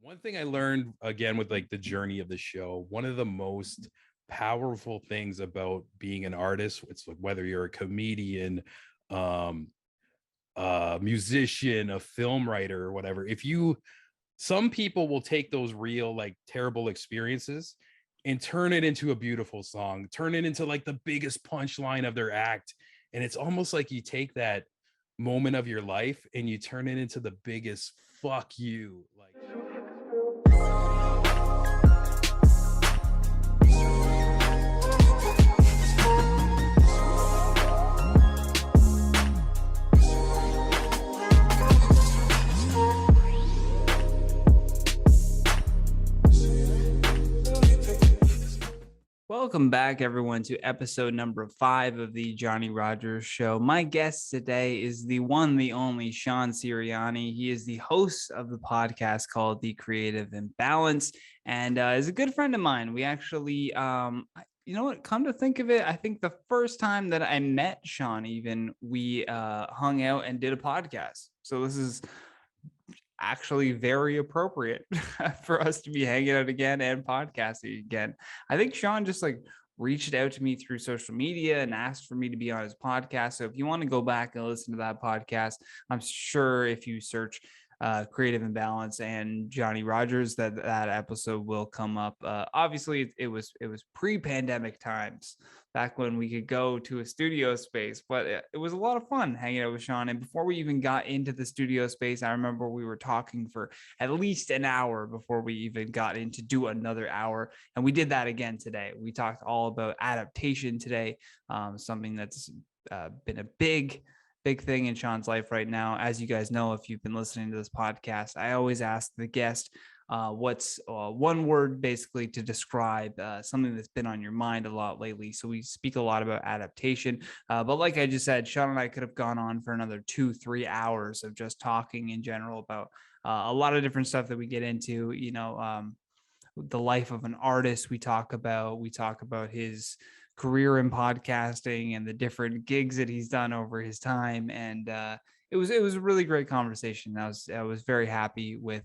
One thing I learned again with like the journey of the show, one of the most powerful things about being an artist, it's like whether you're a comedian, um, a musician, a film writer, or whatever. Some people will take those real like terrible experiences and turn it into a beautiful song, turn it into like the biggest punchline of their act. And it's almost like you take that moment of your life and you turn it into the biggest fuck you. Like, welcome back, everyone, to episode number 5 of the Johnny Rogers Show. My guest today is the one, the only Sean Sirianni. He is the host of the podcast called The Creative Imbalance and is a good friend of mine. We actually, come to think of it, I think the first time that I met Sean, we hung out and did a podcast. So this is actually very appropriate for us to be hanging out again and podcasting again. I think Sean just reached out to me through social media and asked for me to be on his podcast. So if you want to go back and listen to that podcast, I'm sure if you search Creative Imbalance and Johnny Rogers, that episode will come up. Obviously it was pre-pandemic times, back when we could go to a studio space, but it was a lot of fun hanging out with Sean. And before we even got into the studio space, I remember we were talking for at least an hour before we even got in to do another hour. And we did that again today. We talked all about adaptation today, something that's been a big thing in Sean's life right now. As you guys know, if you've been listening to this podcast, I always ask the guest what's one word basically to describe something that's been on your mind a lot lately. So we speak a lot about adaptation, but like I just said, Sean and I could have gone on for another 2-3 hours of just talking in general about a lot of different stuff that we get into, the life of an artist. We talk about his career in podcasting and the different gigs that he's done over his time. And it was a really great conversation. I was very happy with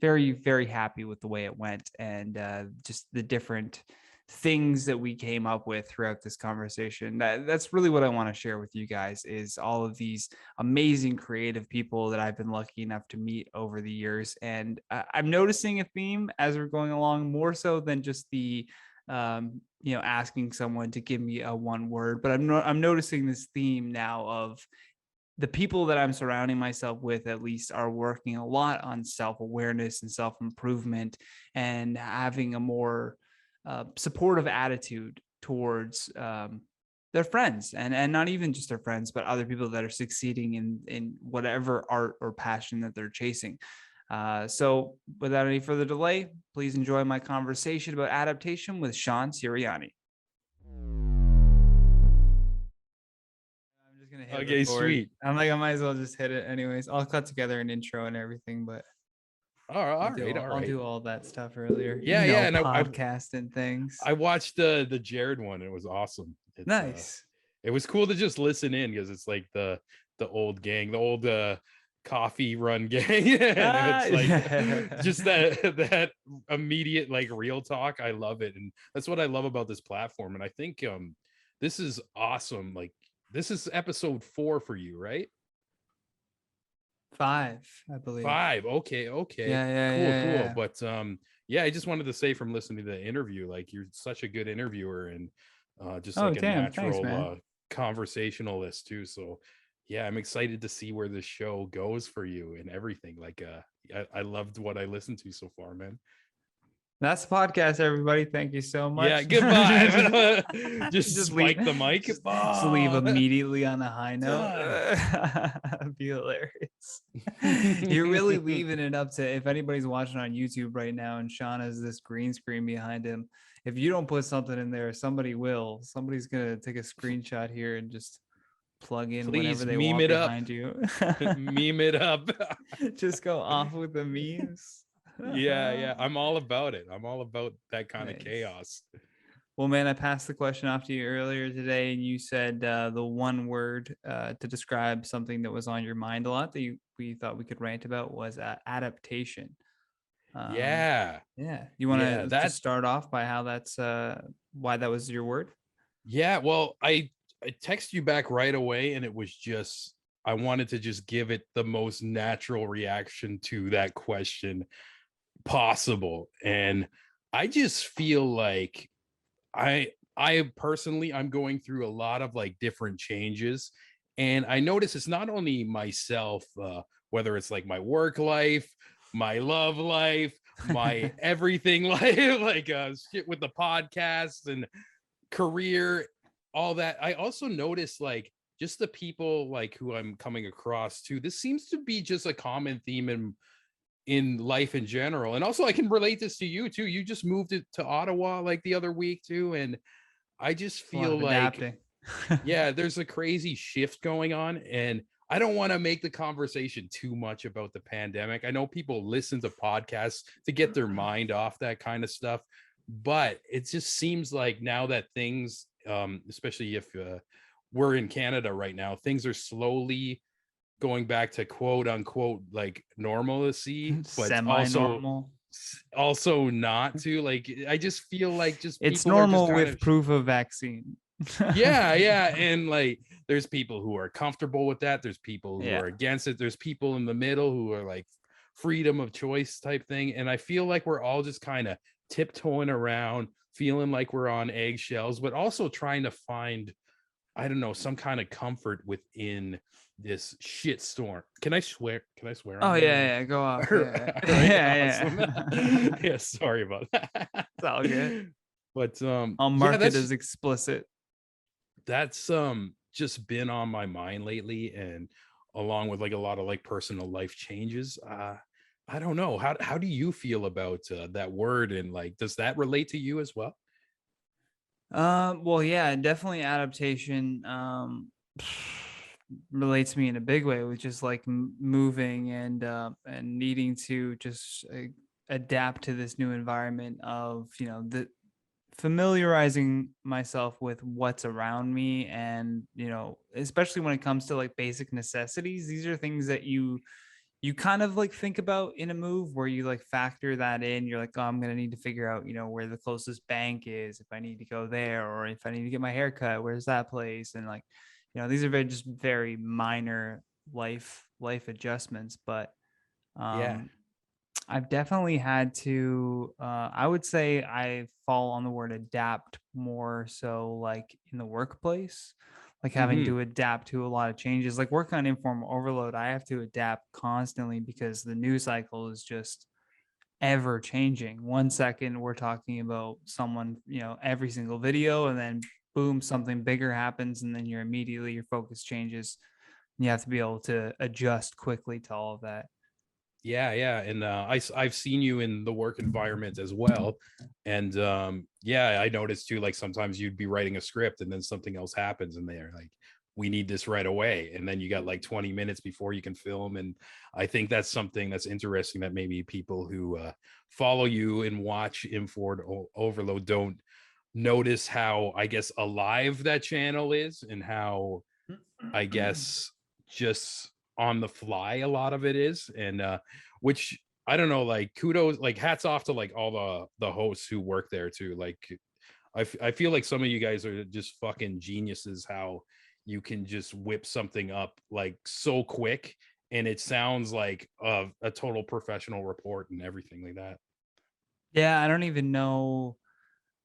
very happy with the way it went, and just the different things that we came up with throughout this conversation. That's really what I want to share with you guys, is all of these amazing creative people that I've been lucky enough to meet over the years. And I'm noticing a theme as we're going along, more so than just the asking someone to give me a one word, but I'm noticing this theme now of the people that I'm surrounding myself with, at least, are working a lot on self-awareness and self-improvement, and having a more supportive attitude towards their friends, and not even just their friends, but other people that are succeeding in whatever art or passion that they're chasing. So without any further delay, please enjoy my conversation about adaptation with Sean Sirianni. I'm just going to hit okay, record. sweet. I might as well just hit it anyways. I'll cut together an intro and everything, but All right. I'll do all that stuff earlier. Yeah, yeah. And podcast and things. I watched the Jared one. It was awesome. It's, nice. It was cool to just listen in, because it's like the old gang, the old coffee run gang. And it's like just that immediate real talk. I love it, and that's what I love about this platform. And I think this is awesome. Like, this is episode 4 for you, right? 5, I believe. 5. Okay. Yeah, cool. yeah. But I just wanted to say, from listening to the interview, you're such a good interviewer, and just a natural conversationalist too. So yeah, I'm excited to see where this show goes for you and everything. I loved what I listened to so far, man. That's the podcast, everybody. Thank you so much. Yeah, goodbye. just spike the mic. Just leave immediately on a high note. Be hilarious. You're really leaving it up to, if anybody's watching on YouTube right now and Sean has this green screen behind him, if you don't put something in there, somebody will. Somebody's gonna take a screenshot here and just plug in whatever they want behind you. Meme it up. Just go off with the memes. Yeah. I'm all about it. I'm all about that kind of chaos. Well, man, I passed the question off to you earlier today, and you said the one word to describe something that was on your mind a lot that we thought we could rant about was adaptation. Um, Yeah. yeah, you want Yeah. to just That start off by how that's why that was your word? Yeah, well, I text you back right away, and it was just I wanted to just give it the most natural reaction to that question possible. And I just feel like I personally I'm going through a lot of like different changes. And I notice it's not only myself, whether it's like my work life, my love life, my everything life, like shit with the podcast and career, all that. I also notice like just the people like who I'm coming across too. This seems to be just a common theme in life in general. And also I can relate this to you too. You just moved it to Ottawa like the other week too. And I just A lot feel of like, adapting. yeah, there's a crazy shift going on. And I don't want to make the conversation too much about the pandemic. I know people listen to podcasts to get their mind off that kind of stuff, but it just seems like now that things, especially if we're in Canada right now, things are slowly going back to quote unquote like normalcy, but Semi-normal. also not to like. I just feel like just It's people are just normal kind with of proof of vaccine. yeah, yeah. And like there's people who are comfortable with that. There's people who Yeah. are against it. There's people in the middle who are like freedom of choice type thing. And I feel like we're all just kind of tiptoeing around, feeling like we're on eggshells, but also trying to find, I don't know, some kind of comfort within this shit storm. Can I swear? Can I swear Oh on here? yeah, yeah. Go off. All Yeah, right, yeah, awesome. yeah. Yeah, sorry about that. It's all good. But I'll yeah, mark it as explicit. that's just been on my mind lately, and along with like a lot of like personal life changes. I don't know, how do you feel about that word, and like does that relate to you as well? Well, yeah, definitely adaptation. Relates to me in a big way with just like moving and needing to just adapt to this new environment of the familiarizing myself with what's around me, and especially when it comes to like basic necessities. These are things that you kind of like think about in a move where you like factor that in. You're like, oh, I'm going to need to figure out, where the closest bank is, if I need to go there, or if I need to get my hair cut, where's that place? And like, these are just very minor life adjustments. But Yeah. um, I've definitely had to, I would say I fall on the word adapt more so like in the workplace, like having Hmm. to adapt to a lot of changes. Like working on informal overload, I have to adapt constantly because the news cycle is just ever changing. 1 second we're talking about someone, every single video, and then boom, something bigger happens, and then your focus changes. And you have to be able to adjust quickly to all of that. Yeah, yeah. And I've seen you in the work environment as well. And yeah, I noticed too, like sometimes you'd be writing a script and then something else happens and they're like, we need this right away. And then you got like 20 minutes before you can film. And I think that's something that's interesting that maybe people who follow you and watch Inford Overload don't notice how, I guess, alive that channel is, and how, I guess, just on the fly a lot of it is. And which I don't know, like kudos, like hats off to like all the hosts who work there too. Like I feel like some of you guys are just fucking geniuses, how you can just whip something up like so quick and it sounds like a total professional report and everything like that. Yeah, I don't even know.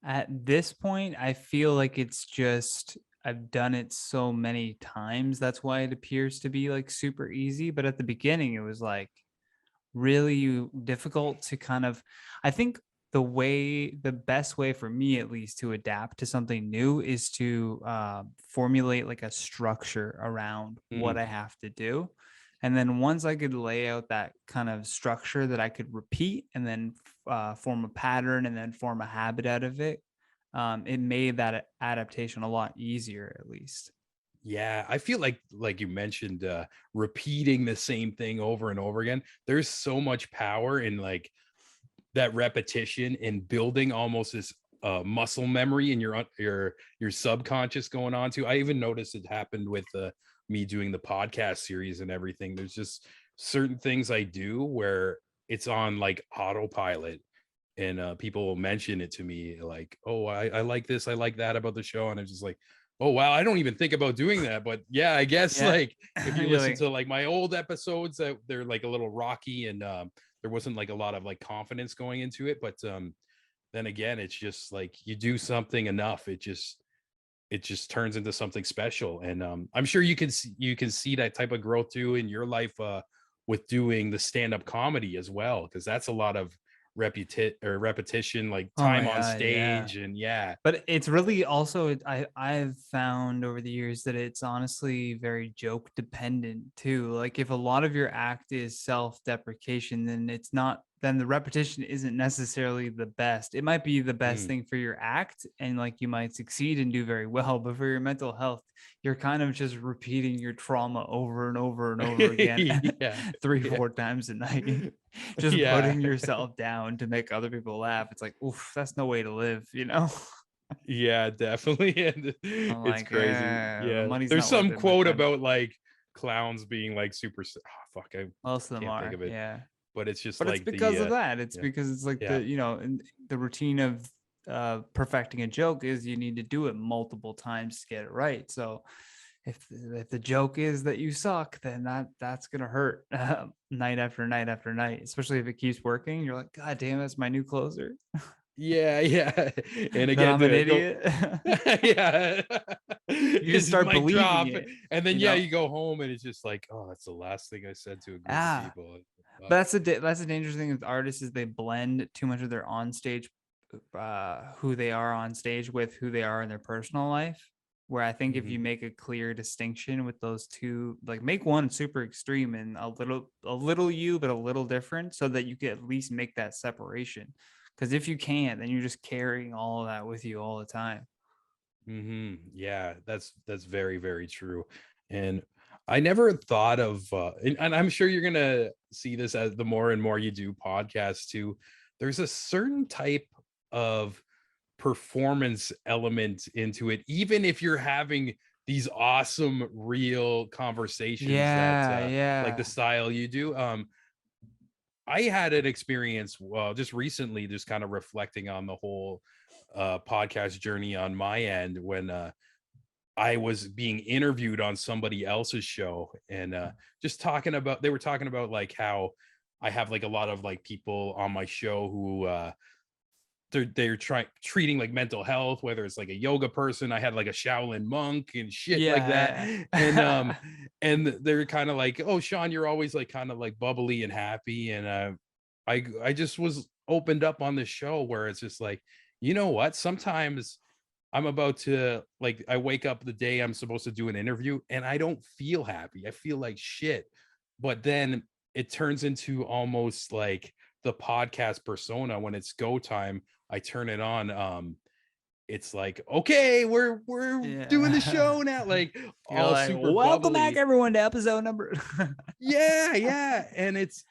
At this point, I feel like it's just I've done it so many times. That's why it appears to be like super easy. But at the beginning, it was like really difficult to kind of, I think the best way for me at least to adapt to something new is to formulate like a structure around what Mhm. I have to do. And then once I could lay out that kind of structure that I could repeat and then form a pattern and then form a habit out of it, it made that adaptation a lot easier, at least. Yeah, I feel like you mentioned repeating the same thing over and over again. There's so much power in like that repetition and building almost this muscle memory and your subconscious going on to. I even noticed it happened with me doing the podcast series and everything. There's just certain things I do where it's on like autopilot, and people will mention it to me like, oh, I like this, I like that about the show, and I'm just like, oh wow, I don't even think about doing that. But yeah, I guess Yeah. like if you You're listen like, to like my old episodes, that they're like a little rocky, and there wasn't like a lot of like confidence going into it. But then again, it's just like you do something enough, it just turns into something special. And I'm sure you can see that type of growth too in your life with doing the stand-up comedy as well, because that's a lot of repetition, like oh time my on God, yeah. stage. And yeah. But it's really also I've found over the years that it's honestly very joke dependent too. Like if a lot of your act is self-deprecation, then the repetition isn't necessarily the best. It might be the best Mm. thing for your act and like you might succeed and do very well, but for your mental health, you're kind of just repeating your trauma over and over and over again Yeah. three, Yeah. 4 times a night. Just Yeah. putting yourself down to make other people laugh. It's like, oof, that's no way to live, you know? Yeah, definitely. And I'm it's like, crazy. the Yeah, money's there's not worth some it, my quote friend. about like clowns being like fuck, I Most of them can't think are, of it. yeah. But it's just But it's like because the of that. It's yeah. because it's like Yeah. in the routine of perfecting a joke is you need to do it multiple times to get it right. So if the joke is that you suck, then that's gonna hurt night after night after night, especially if it keeps working. You're like, God damn, that's my new closer. Yeah, yeah. And That again, I'm an the don't idiot. yeah. You just It's just start mic believing drop. it, And then you yeah, know? you go home and it's just like, oh, that's the last thing I said to a group of Ah, people. but Fuck. that's a dangerous thing with artists is they blend too much of their on stage, who they are on stage with who they are in their personal life. Where I think if Mhm. you make a clear distinction with those two, like make one super extreme and a little you, but a little different, so that you can at least make that separation. Because if you can't, then you're just carrying all of that with you all the time. Yeah, that's very, very true. And I never thought of and I'm sure you're gonna see this as the more and more you do podcasts too. There's a certain type of performance element into it, even if you're having these awesome real conversations that Yeah, like the yeah, style you do. I had an experience, well, just recently, just kind of reflecting on the whole podcast journey on my end, when I was being interviewed on somebody else's show, and just talking about, they were talking about like how I have like a lot of like people on my show who they're trying treating like mental health, whether it's like a yoga person. I had like a Shaolin monk and shit like that. yeah. And they're kind of like, oh Sean, you're always like kind of like bubbly and happy. And I just was opened up on this show where it's just like, you know what, sometimes I'm about to like, I wake up the day I'm supposed to do an interview and I don't feel happy, I feel like shit. But then it turns into almost like the podcast persona. When it's go time, I turn it on. It's like, okay, we're doing the Yeah. show now, like You're all like, super welcome back, bubbly. everyone, to episode number. Yeah, yeah. And that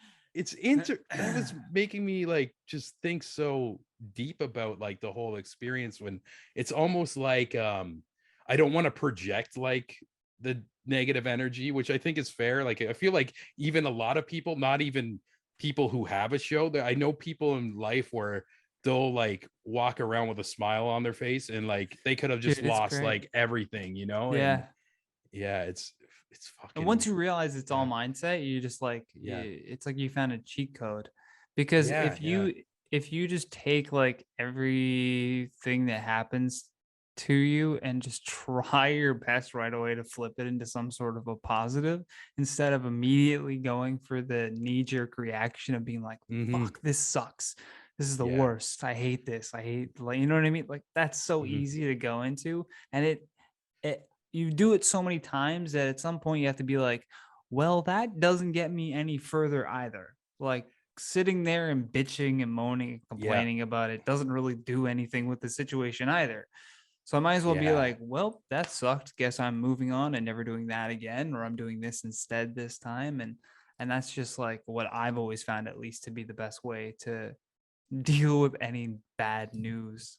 was making me like just think so deep about like the whole experience, when it's almost like I don't want to project like the negative energy, which I think is fair. Like I feel like even a lot of people, not even people who have a show, that I know people in life where they'll like walk around with a smile on their face, and like they could have just Dude, it's lost great. like everything, and Yeah. yeah, it's And once fucking you realize it's all yeah. mindset, you just like Yeah. it's like you found a cheat code. Because Yeah, yeah. if you just take like everything that happens to you and just try your best right away to flip it into some sort of a positive instead of immediately going for the knee-jerk reaction of being like, Mhm. fuck, this sucks. This is the Yeah. worst. I hate this. I hate, like, you know what I mean? Like that's so Mhm. easy to go into. And it you do it so many times that at some point you have to be like, well, that doesn't get me any further either. Like sitting there and bitching and moaning and Yeah. complaining about it doesn't really do anything with the situation either. So I might as well be Yeah. like, well, that sucked. Guess I'm moving on and never doing that again, or I'm doing this instead this time. And that's just like what I've always found at least to be the best way to deal with any bad news.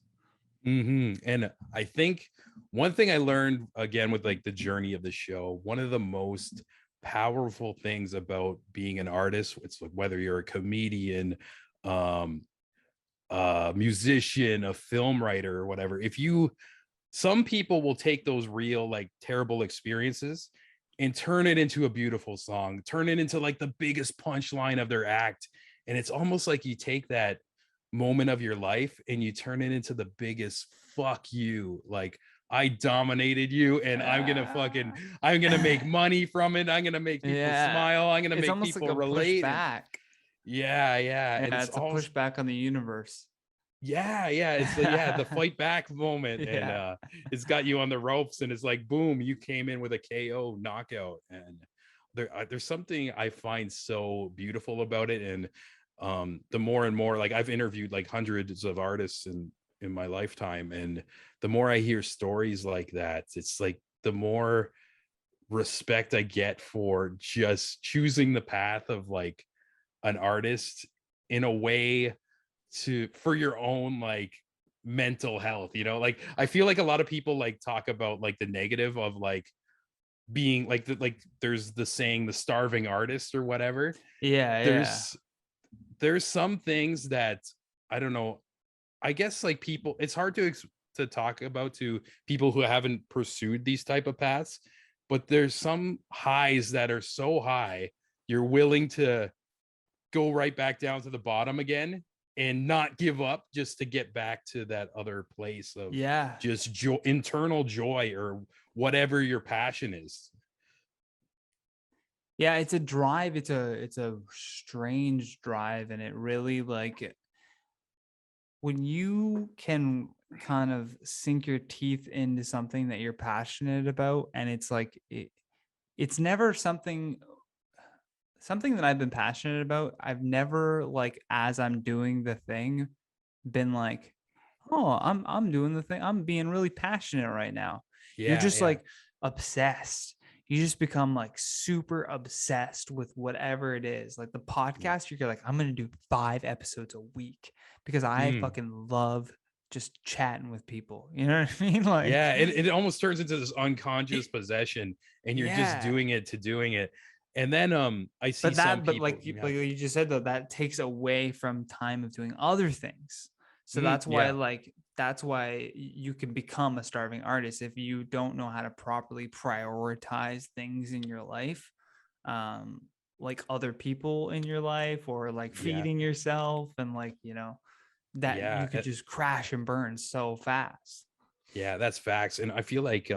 And I think one thing I learned again with like the journey of the show, one of the most powerful things about being an artist, it's like whether you're a comedian, um, a musician, a film writer, or whatever. If you Some people will take those real like terrible experiences and turn it into a beautiful song, turn it into like the biggest punchline of their act. And it's almost like you take that moment of your life and you turn it into the biggest fuck you. Like, I dominated you and Ah. I'm gonna make money from it. I'm gonna make people Yeah. smile. I'm gonna It's make almost like people a relate. And pushback. yeah, yeah. And Yeah, it's it's a all pushback on the universe. yeah, yeah, it's like, yeah, the fight back moment, and Yeah. it's got you on the ropes, and it's like, boom, you came in with a KO knockout, and there's something I find so beautiful about it, and the more and more, like, I've interviewed like hundreds of artists in my lifetime, and the more I hear stories like that, it's like the more respect I get for just choosing the path of like an artist in a way to for your own like mental health, like I feel like a lot of people like talk about like the negative of like being like there's the saying the starving artist or whatever. Yeah, yeah. There's some things that I don't know, I guess like people, it's hard to talk about to people who haven't pursued these type of paths, but there's some highs that are so high you're willing to go right back down to the bottom again and not give up just to get back to that other place of Yeah. just internal joy or whatever your passion is. Yeah, it's a drive. It's a strange drive, and it really like when you can kind of sink your teeth into something that you're passionate about, and it's like it's never something that I've been passionate about. I've never like as I'm doing the thing been like, "Oh, I'm doing the thing. I'm being really passionate right now." You're Yeah, just yeah. like obsessed. You just become like super obsessed with whatever it is. Like the Yeah. podcast, you're like, I'm gonna do 5 episodes a week because I Mm. fucking love just chatting with people. You know what I mean? Like, Yeah, it almost turns into this unconscious possession, and you're just yeah. doing it to doing it. And then I see some But people, like yeah. like you just said though, that takes away from time of doing other things. So that's why Yeah, like that's why you can become a starving artist if you don't know how to properly prioritize things in your life, um, like other people in your life or like yeah, feeding yourself and like that you yeah. could just crash and burn so fast. Yeah, that's facts. And I feel like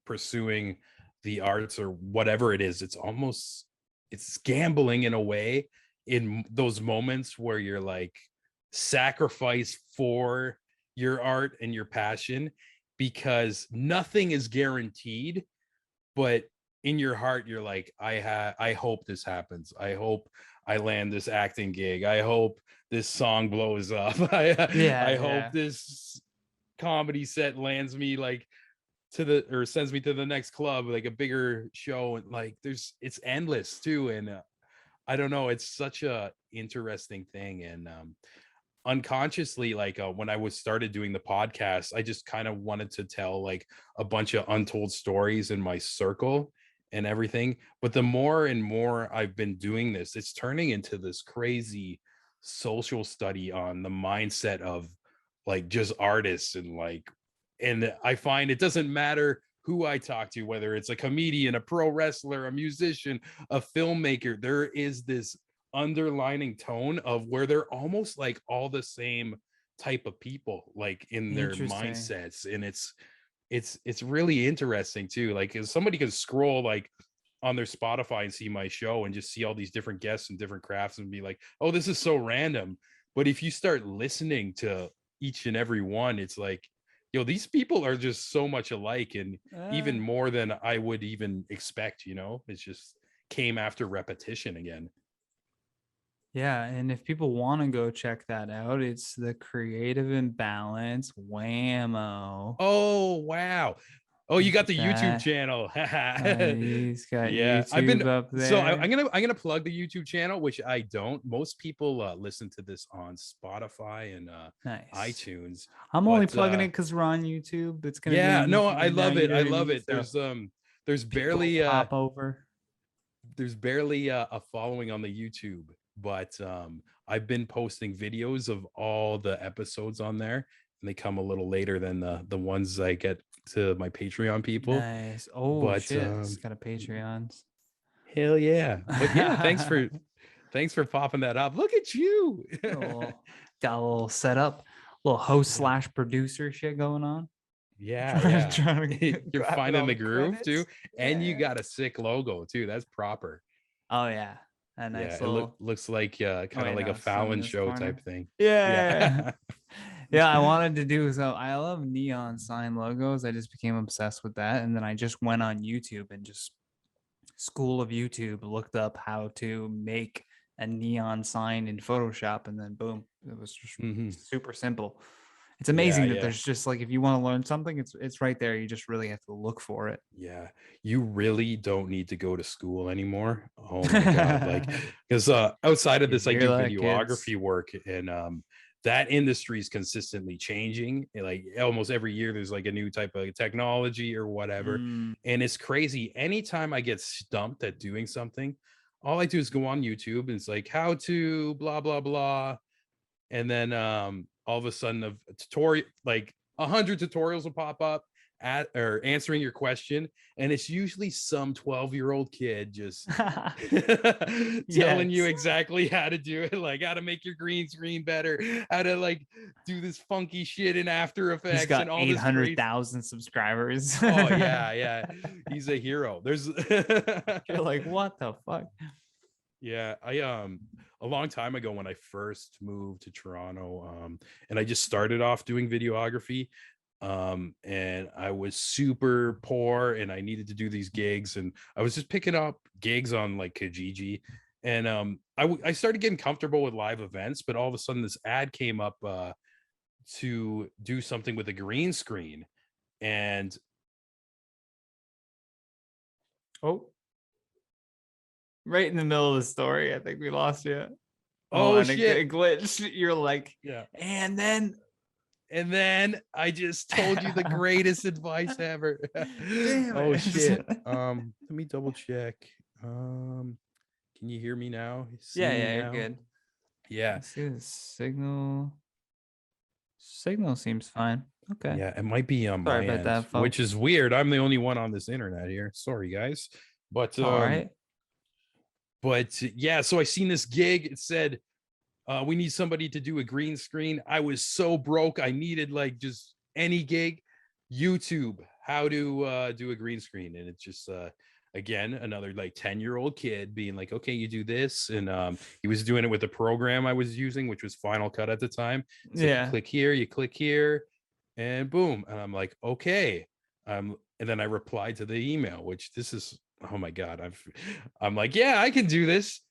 pursuing the arts or whatever it is, it's gambling in a way in those moments where you're like sacrifice for your art and your passion, because nothing is guaranteed, but in your heart you're like, I hope this happens. I hope I land this acting gig. I hope this song blows up. I Yeah, hope yeah. this comedy set lands me like to the or sends me to the next club, like a bigger show. And like it's endless too. And I don't know, it's such a interesting thing. And unconsciously, like when I was started doing the podcast, I just kind of wanted to tell like a bunch of untold stories in my circle and everything. But the more and more I've been doing this, it's turning into this crazy social study on the mindset of like just artists. And I find it doesn't matter who I talk to, whether it's a comedian, a pro wrestler, a musician, a filmmaker, there is this underlining tone of where they're almost like all the same type of people, like in their Interesting. mindsets. And it's really interesting too, like 'cause somebody can scroll like on their Spotify and see my show and just see all these different guests and different crafts and be like, oh, this is so random. But if you start listening to each and every one, it's like, yo, these people are just so much alike, and Uh, even more than I would even expect. It's just came after repetition again. Yeah, and if people want to go check that out, it's the Creative Imbalance Whammo. Oh, wow. Oh, you Look got at the YouTube that. channel. He's got Yeah, I've been YouTube up so there. I'm gonna plug the YouTube channel, which I don't. Most people listen to this on Spotify and Nice. iTunes, I'm only but plugging it because we're on YouTube. It's gonna be yeah, on no, YouTube I right now. love You it. know I what I love mean? it. So There's people barely pop over. a following on the YouTube, but I've been posting videos of all the episodes on there, and they come a little later than the ones I get to my Patreon people. Nice. Oh But shit! It's got a Patreons. hell yeah. But yeah, thanks for popping that up. Look at you. Oh, got a little setup, little host Yeah. slash producer shit going on. Yeah, Trying, yeah. trying to You're grabbing finding all the the groove too. credits. And you Yeah. got a sick logo too. That's proper. Oh yeah, a Yeah, nice it little. looks like Oh kind of wait, like a no, it's some in Fallon this show type corner. thing. Yeah. Yeah. Yeah, I wanted to do so. I love neon sign logos. I just became obsessed with that. And then I just went on YouTube and just School of YouTube looked up how to make a neon sign in Photoshop. And then boom, it was just Mhm. super simple. It's Yeah, amazing that yeah. there's just like if you want to learn something, it's right there. You just really have to look for it. Yeah, you really don't need to go to school anymore. Oh my God. Like, because outside of You this, I hear do that, kids? videography work, and that industry is consistently changing. Like almost every year, there's like a new type of technology or whatever. Mm. And it's crazy. Anytime I get stumped at doing something, all I do is go on YouTube and it's like how to blah blah blah. And then all of a sudden a tutorial, like 100 tutorials will pop up at or answering your question, and it's usually some 12-year-old kid just telling you Yes. exactly how to do it, like how to make your green screen better, how to like do this funky shit in After He's Effects and got all this crazy. 800,000 subscribers. Oh yeah, yeah, he's a hero. There's You're like, what the fuck? Yeah, I a long time ago when I first moved to Toronto, and I just started off doing videography, and I was super poor and I needed to do these gigs, and I was just picking up gigs on like Kijiji, and I started getting comfortable with live events, but all of a sudden this ad came up to do something with a green screen, and Oh, right in the middle of the story. I think we lost you. Oh, oh and shit, it glitched. You're like, yeah. and then And then I just told you the greatest advice ever. damn Oh shit. it. Let me double check. Can you hear me now? See Yeah, me yeah, you're now? good. Yeah. Let's see the signal. Signal seems fine. Okay. Yeah, it might be on Sorry my about end, that, which folks. is weird. I'm the only one on this internet here. Sorry guys. But It's all right. yeah, so I seen this gig. It said we need somebody to do a green screen. I was so broke. I needed like just any gig. YouTube, how to do a green screen. And it's just again another like 10-year-old kid being like, okay, you do this. And he was doing it with the program I was using, which was Final Cut at the time. It's like Yeah. you click here, and boom. And I'm like, okay. And then I replied to the email, which this is, oh my God, I'm like, yeah, I can do this.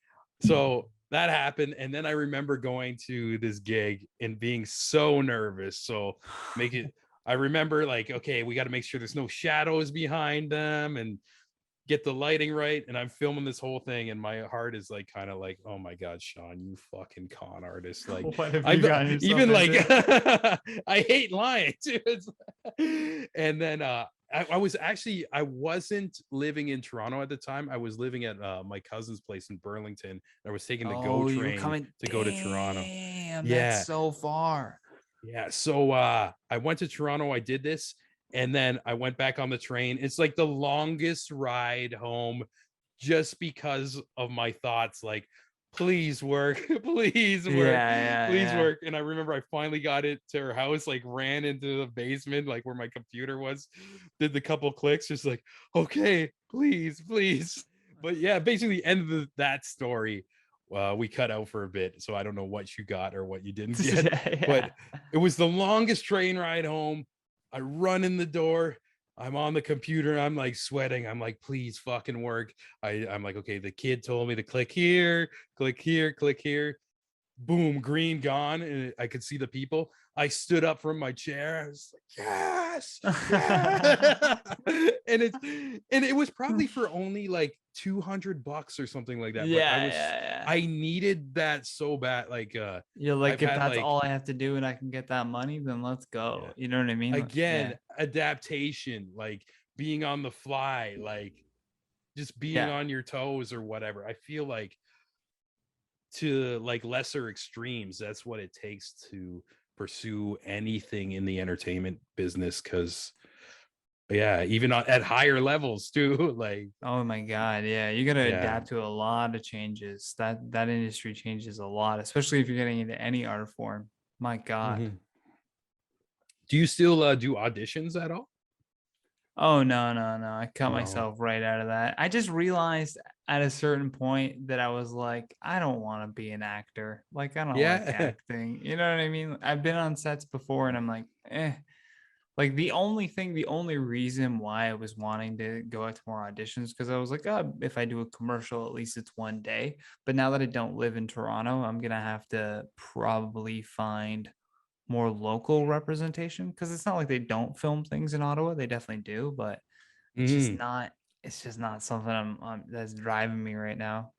So that happened. And then I remember going to this gig and being so nervous. So make it, I remember like, okay, we got to make sure there's no shadows behind them and get the lighting right. And I'm filming this whole thing, and my heart is like kind of like, oh my God, Sean, you fucking con artist. Like What have you I've gotten yourself even like into? I hate lying too. And then I was actually, I wasn't living in Toronto at the time. I was living at my cousin's place in Burlington. I was taking the GO Oh, you were train coming. to go to Toronto. Damn, that's Yeah. so far. Yeah. So I went to Toronto, I did this, and then I went back on the train. It's like the longest ride home just because of my thoughts like, please work, please work, Yeah, yeah, please yeah. work. And I remember I finally got it to her house, like ran into the basement, like where my computer was, did the couple clicks, just like, okay, please, please. But yeah, basically end of that story. We cut out for a bit, so I don't know what you got or what you didn't get, Yeah, yeah. but it was the longest train ride home. I run in the door. I'm on the computer. I'm like sweating. I'm like, please fucking work. I'm like, okay, the kid told me to click here, click here, click here. boom, green gone, and I could see the people. I stood up from my chair. I was like, yes, yeah. And it was probably for only like $200 or something like that. But Yeah, yeah, yeah. I needed that so bad. Like You're like, I've if had that's like, all I have to do and I can get that money, then let's yeah, go. You know what I mean? again, Yeah. adaptation, like being on the fly, like just being Yeah. on your toes or whatever. I feel like to like lesser extremes, that's what it takes to pursue anything in the entertainment business. Because yeah, even at higher levels too. Like Oh my God. Yeah. You got to yeah. adapt to a lot of changes. That industry changes a lot, especially if you're getting into any art form. My God. Mhm. Do you still do auditions at all? Oh no, no, no. I cut No. myself right out of that. I just realized at a certain point that I was like, I don't want to be an actor. Like I don't like Yeah. acting. You know what I mean? I've been on sets before and I'm like, eh. Like the only reason why I was wanting to go out to more auditions because I was like, oh, if I do a commercial, at least it's one day. But now that I don't live in Toronto, I'm gonna have to probably find more local representation because it's not like they don't film things in Ottawa. They definitely do, but it's just Mhm. not something that's driving me right now.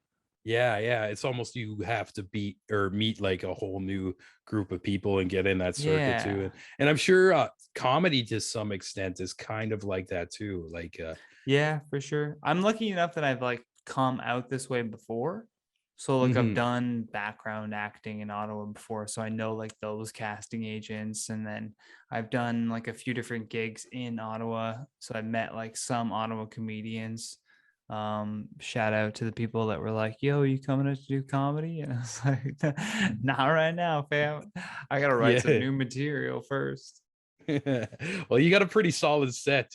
Yeah, yeah. It's almost you have to beat or meet like a whole new group of people and get in that circle too. Yeah. And I'm sure comedy to some extent is kind of like that too. Like Yeah, for sure. I'm lucky enough that I've like come out this way before. So like I've mhm. done background acting in Ottawa before, so I know like those casting agents, and then I've done like a few different gigs in Ottawa. So I met like some Ottawa comedians. Shout out to the people that were like, "Yo, you coming out to do comedy?" And I was like, "Not right now, fam. I gotta write some Yeah. new material first." Well, you got a pretty solid set.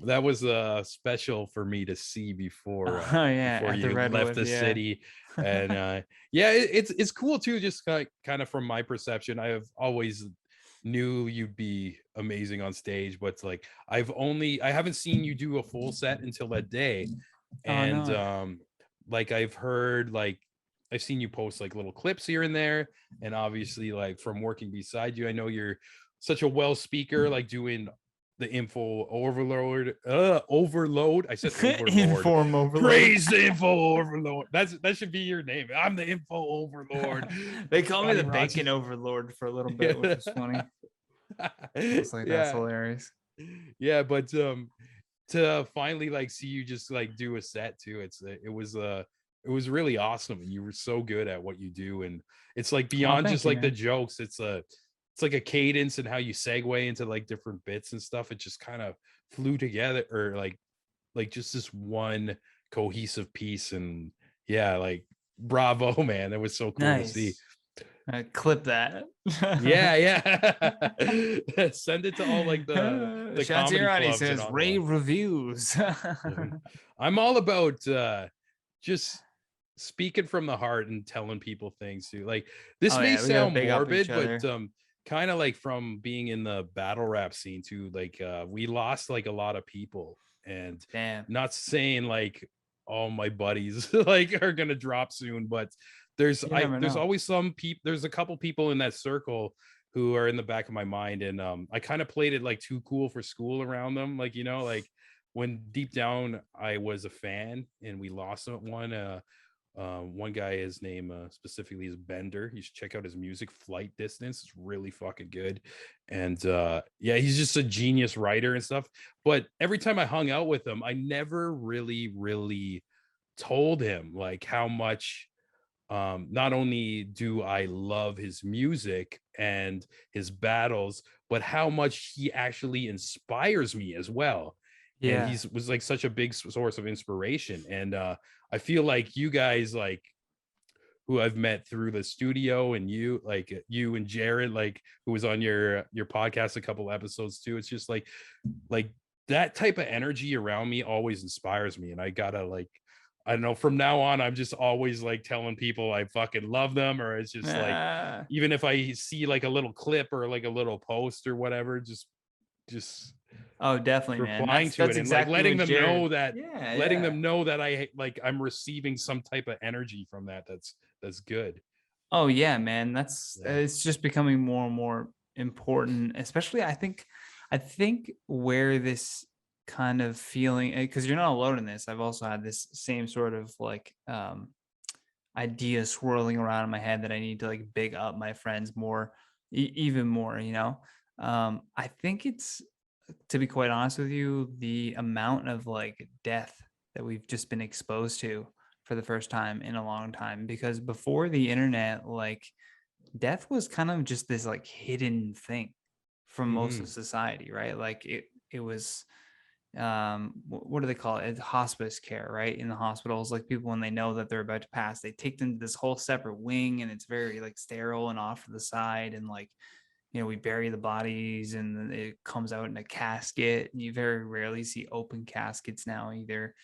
That was special for me to see Oh yeah, before at the you left Redwood, the yeah. city. And yeah, it's cool too, just kind of from my perception. I have always knew you'd be amazing on stage, but it's like I haven't seen you do a full set until that day. Oh And no. like I've heard, like I've seen you post like little clips here and there, and obviously like from working beside you, I know you're such a well speaker, like doing the info overload. I said overlord. Inform overload. Praise the info overload. That should be your name. I'm the info overlord. They call me Johnny the Rogers. bacon overlord for a little bit, which Yeah. is funny. I was like, that's Yeah. hilarious. Yeah, but to finally like see you just like do a set too, it was really awesome, and you were so good at what you do. And it's like Oh, beyond thank just you, like the man. jokes, it's like a cadence and how you segue into like different bits and stuff. It just kind of flew together, or like just this one cohesive piece. And yeah, like bravo, man, that was so cool to see. Nice. Clip that. Yeah, yeah. Send it to all like the comedy Sirianni clubs in says Ottawa. rave reviews. Mhm. I'm all about just speaking from the heart and telling people things too. Like this Oh may yeah, we gotta sound big up each morbid, but other. kind of like from being in the battle rap scene too, like we lost like a lot of people. And Damn. not saying like all my buddies like are gonna drop soon, but You never there's know. always some people, there's a couple people in that circle who are in the back of my mind. And I kind of played it like too cool for school around them, like like when deep down I was a fan. And we lost one guy, his name specifically is Bender. You should check out his music, Flight Distance. It's really fucking good. And yeah, he's just a genius writer and stuff. But every time I hung out with him, I never really told him like how much not only do I love his music and his battles, but how much he actually inspires me as well. And Yeah. he's was like such a big source of inspiration. And I feel like you guys, like who I've met through the studio, and you, like you and Jared, like who was on your podcast a couple episodes too. It's just like that type of energy around me always inspires me. And I gotta like, I don't know, from now on, I'm just always like telling people I fucking love them. Or it's just like, Ah. even if I see like a little clip or like a little post or whatever, just Oh, definitely, man. replying to That's it and like exactly what Jared. Yeah, letting yeah. them know that I like I'm receiving some type of energy from that. That's good. Oh yeah, man. That's Yeah. it's just becoming more and more important, especially I think where this kind of feeling, because you're not alone in this. I've also had this same sort of like idea swirling around in my head that I need to like big up my friends more, even more, I think it's, to be quite honest with you, the amount of like death that we've just been exposed to for the first time in a long time. Because before the internet, like death was kind of just this like hidden thing from most of Hmm. society, right? Like it was what do they call it? It's hospice care, right? In the hospitals, like people when they know that they're about to pass, they take them to this whole separate wing, and it's very like sterile and off to the side, and like we bury the bodies and then it comes out in a casket. You very rarely see open caskets now either.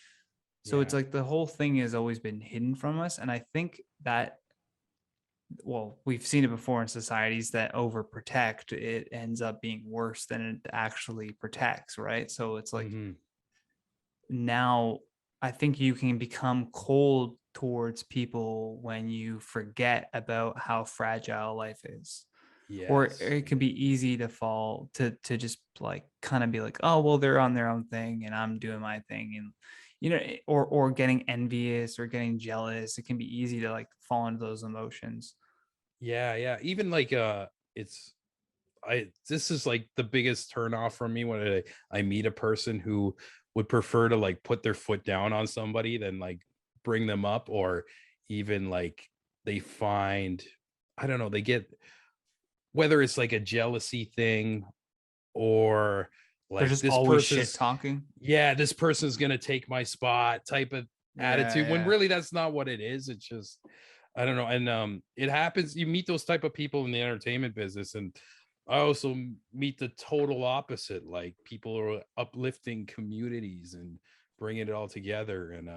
So it's Yeah. like the whole thing has always been hidden from us. And I think that, well, we've seen it before in societies that overprotect, it ends up being worse than it actually protects, right? So it's like Hmm. now I think you can become cold towards people when you forget about how fragile life is. Or Yes. it can be easy to fall to just like kind of be like, oh well, they're on their own thing and I'm doing my thing, and or getting envious or getting jealous. It can be easy to like fall into those emotions. Yeah. Yeah. Even like it's this is like the biggest turn off from me when I meet a person who would prefer to like put their foot down on somebody than like bring them up, or even like they find, I don't know, they get, whether it's like a jealousy thing or They're like just this always shit person's, talking. yeah, this person's gonna take my spot type of Yeah, attitude, when yeah. really that's not what it is. It's just, I don't know. And it happens, you meet those type of people in the entertainment business, and I also meet the total opposite, like people are uplifting communities and bringing it all together. And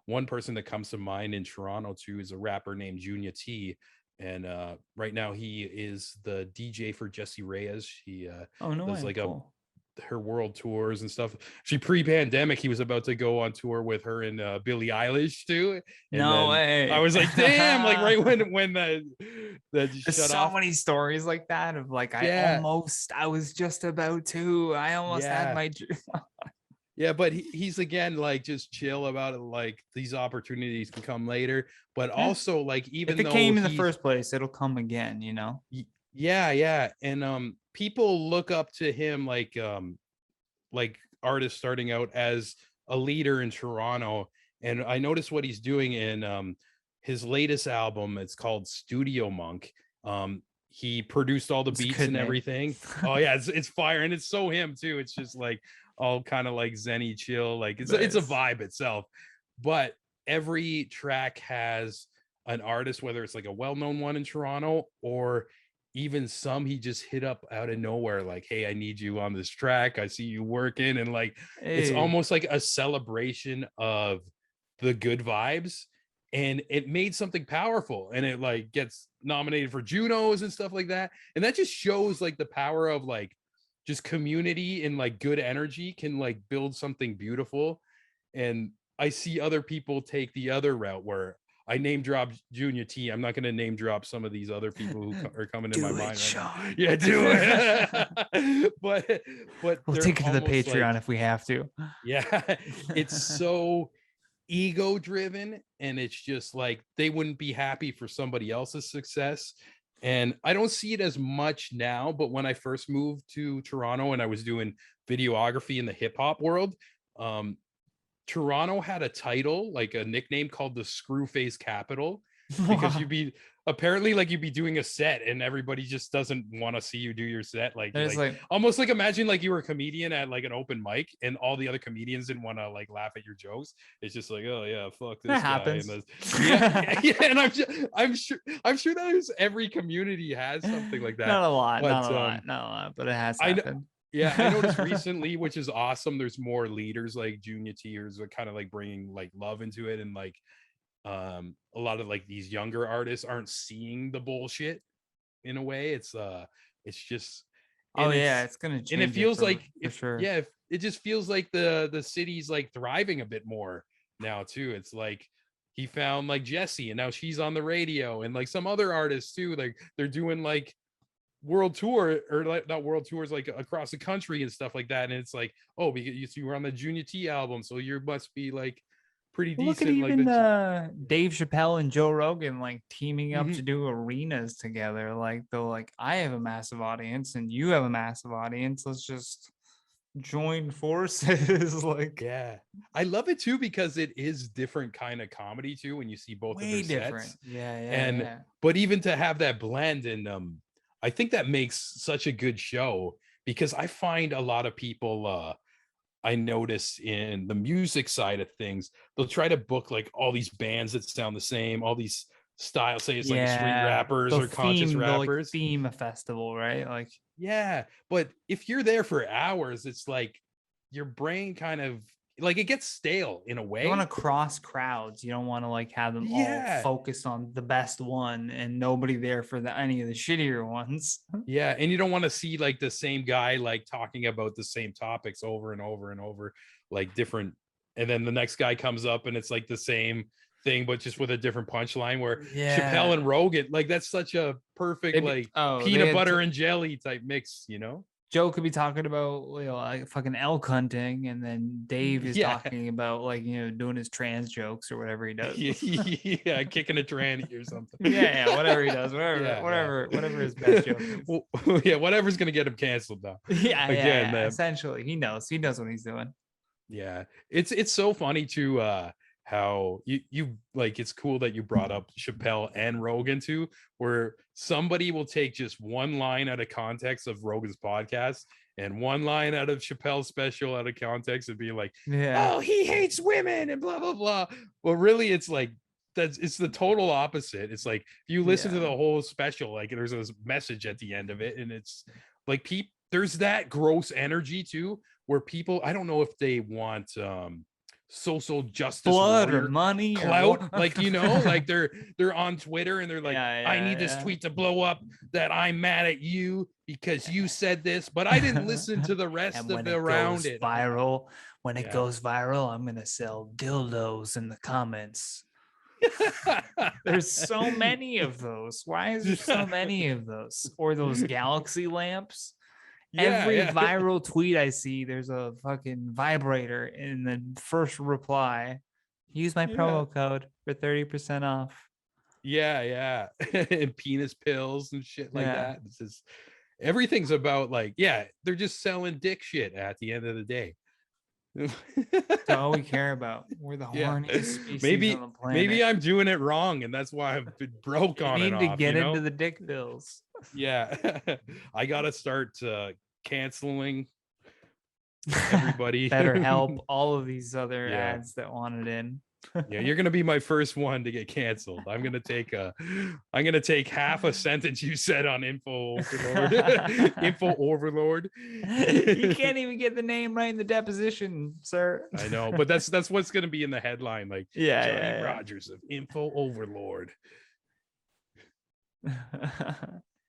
one person that comes to mind in Toronto too is a rapper named Junior T. And right now he is the DJ for Jessie Reyes. He Oh no does way, like a cool. her world tours and stuff. She pre-pandemic, he was about to go on tour with her and Billie Eilish too. And No then I way. was like, damn, like right when that There's shut so off. many stories like that of like Yeah, I was just about to, I almost had yeah, my yeah. But he's again like just chill about it. Like these opportunities can come later, but yeah. also like If even it though came in the he's, first place, it'll come again. yeah, yeah. And people look up to him like artists starting out as a leader in Toronto. And I noticed what he's doing in his latest album. It's called Studio Monk. He produced all the It's a beats good and name. everything. Oh yeah, it's fire, and it's so him too. It's just like all kind of like zenny chill, like it's a Nice. vibe itself. But every track has an artist, whether it's like a well-known one in Toronto or even some he just hit up out of nowhere, like, hey, I need you on this track, I see you working. And like it's Hey, almost like a celebration of the good vibes, and it made something powerful, and it like gets nominated for Junos and stuff like that. And that just shows like the power of like just community, and like good energy can like build something beautiful. And I see other people take the other route where I name drop Junior T. I'm not going to name drop some of these other people who are coming to my do it, mind right now. Sean. Yeah, do it. but We'll they're take it to the almost Patreon like, if we have to. yeah, it's so ego driven, and it's just like they wouldn't be happy for somebody else's success. And I don't see it as much now, but when I first moved to Toronto and I was doing videography in the hip hop world, um, Toronto had a title, like a nickname called the Screwface Capital, because you'd be, apparently like you'd be doing a set and everybody just doesn't want to see you do your set. There's Like like almost like imagine like you were a comedian at like an open mic and all the other comedians didn't want to like laugh at your jokes. It's just like, oh yeah, fuck that this guy. And happens. this, yeah, yeah, yeah. And I'm sure that is every community has something like that. Not a lot, not But a lot, not a lot, but it has I know, happened. yeah, I noticed recently, which is awesome. There's more leaders like Junior Tiers are kind of like bringing like love into it, and like a lot of like these younger artists aren't seeing the bullshit in a way. It's just, Oh and yeah, it's, it's gonna and it change it feels for like for if, sure. yeah, if, it just feels like the city's like thriving a bit more now too. It's like he found like Jessie, and now she's on the radio, and like some other artists too. Like they're doing like world tour, or like not world tours, like across the country and stuff like that. And it's like, oh, because you were on the Junior T album, so you must be like pretty Look at decent. Like even the Dave Chappelle and Joe Rogan like teaming up Mhm. to do arenas together. Like they're like, I have a massive audience and you have a massive audience. Let's just join forces. Like Yeah, I love it too because it is different kind of comedy too when you see both of way their different. sets. Yeah, yeah, And yeah. but even to have that blend, and I think that makes such a good show, because I find a lot of people, I notice in the music side of things, they'll try to book like all these bands that sound the same, all these styles, say it's like street Yeah. rappers or conscious The like rappers. theme a festival, right? Like Yeah, but if you're there for hours, it's like your brain kind of like it gets stale in a you want to way. cross crowds. You don't want to like have them all Yeah. focused on the best one and nobody there for any of the shittier ones. Yeah, and you don't want to see like the same guy like talking about the same topics over and over and over, like different, and then the next guy comes up and it's like the same thing but just with a different punchline, where Chappelle Yeah. and Rogan, like that's such a perfect like They peanut had butter and jelly type mix, you know? Joe could be talking about like fucking elk hunting, and then Dave is Yeah. talking about like doing his trans jokes or whatever he does. Yeah, kicking a tranny or something. Yeah, whatever he does, whatever his best joke is. Well, yeah, whatever's gonna get him canceled now. Again, Essentially, he knows what he's doing. yeah, it's so funny to how you like, it's cool that you brought up Chappelle and Rogan too, where somebody will take just one line out of context of Rogan's podcast and one line out of Chappelle's special out of context and be like, Yeah, oh, he hates women and blah blah blah. Well, really, it's like it's the total opposite. It's like if you listen to yeah. the whole special, like there's a message at the end of it, and it's like there's that gross energy too, where people, I don't know if they want social justice Blood or warrior money or clout, what? like, you know, like they're on Twitter and they're like, I need this Yeah. tweet to blow up that I'm mad at you because you said this, but I didn't listen to the rest And of when the it around goes it. viral, when it Yeah. goes viral, I'm gonna sell dildos in the comments. There's so many of those. Why is there so many of those? Or those galaxy lamps? Every Yeah. viral tweet I see, there's a fucking vibrator in the first reply. Use my Yeah. promo code for 30% off. Yeah. And penis pills and shit like Yeah. that. It's just everything's about like, yeah, they're just selling dick shit at the end of the day. That's all we care about. We're the Yeah. horniest species maybe on the planet. maybe I'm doing it wrong, and that's why I've been broke You on and need to off, get you know? into the dick pills. Yeah. I gotta start canceling everybody. Better help all of these other Yeah. ads that want it in. Yeah, you're gonna be my first one to get canceled. I'm gonna take half a sentence you said on info overlord. Info overlord. You can't even get the name right in the deposition, sir. I know, but that's what's gonna be in the headline, like Johnny Rogers of Info Overlord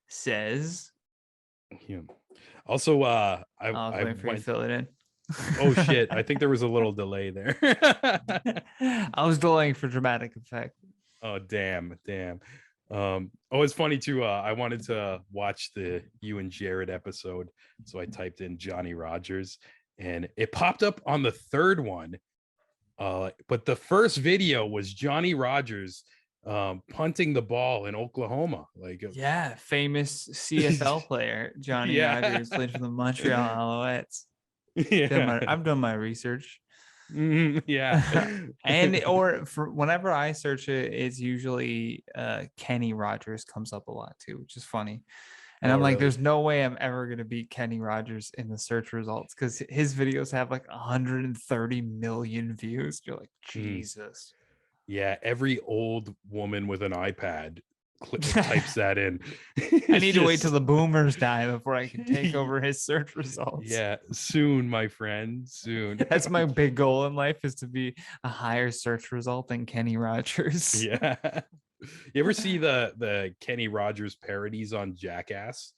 says. Yeah. Also, I was waiting for you to fill it in. Oh shit! I think there was a little delay there. I was delaying for dramatic effect. Oh damn. Oh, it's funny too. I wanted to watch the you and Jared episode, so I typed in Johnny Rogers, and it popped up on the third one. But the first video was Johnny Rogers punting the ball in Oklahoma. Like, yeah, famous CFL player Johnny Rogers played for the Montreal Alouettes. Yeah, I've done my research. Yeah. And or for whenever I search it, it's usually Kenny Rogers comes up a lot too, which is funny. And I'm like, really? there's no way I'm ever gonna beat Kenny Rogers in the search results because his videos have like 130 million views. You're like, Jesus. Yeah, every old woman with an iPad types that in. I need to wait till the boomers die before I can take over his search results. Yeah, soon, my friend, soon. That's my big goal in life, is to be a higher search result than Kenny Rogers. Yeah. You ever see the Kenny Rogers parodies on Jackass?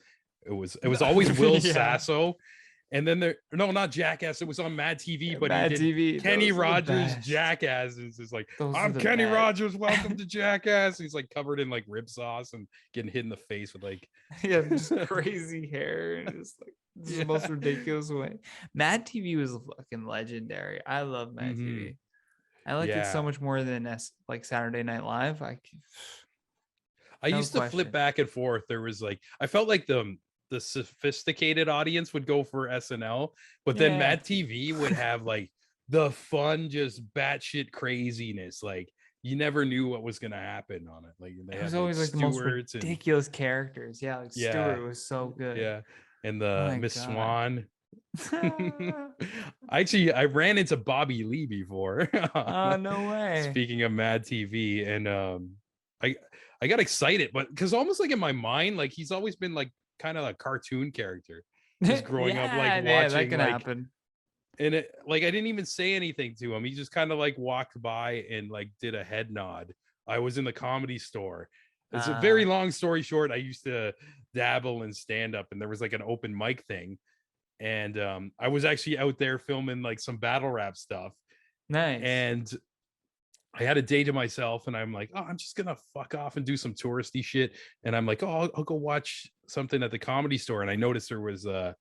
It was always Will Sasso, And then no, not Jackass. It was on Mad TV, but he Mad did TV. Kenny Those are the Rogers best. Jackass. It's like, Those are I'm the Kenny best. Rogers. Welcome to Jackass. He's like covered in like rib sauce and getting hit in the face with like, Yeah, just crazy hair and just like this is the most ridiculous way. Mad TV was fucking legendary. I love Mad Mhm. TV. I liked it so Yeah. much more than like Saturday Night Live. I No used to flip question. back and forth. There was like, I felt like the sophisticated audience would go for SNL, but then Yeah. Mad TV would have like the fun, just batshit craziness. Like you never knew what was gonna happen on it. Like they It was had like always like the most Stewart's and ridiculous characters. Yeah, like yeah, Stewart was so good. yeah, and the My Miss God. Swan. I ran into Bobby Lee before. Oh, no way. Speaking of Mad TV, and I I got excited, but because almost like in my mind, like he's always been like kind of a cartoon character, just growing up, like Yeah, yeah, that watching can like, happen. and it like I didn't even say anything to him. He just kind of like walked by and like did a head nod. I was in the Comedy Store. It's a very Uh, long story short. I used to dabble in stand up, and there was like an open mic thing, and I was actually out there filming like some battle rap stuff, nice. and I had a day to myself, and I'm like, oh, I'm just gonna fuck off and do some touristy shit. And I'm like, oh, I'll go watch something at the Comedy Store. And I noticed there was it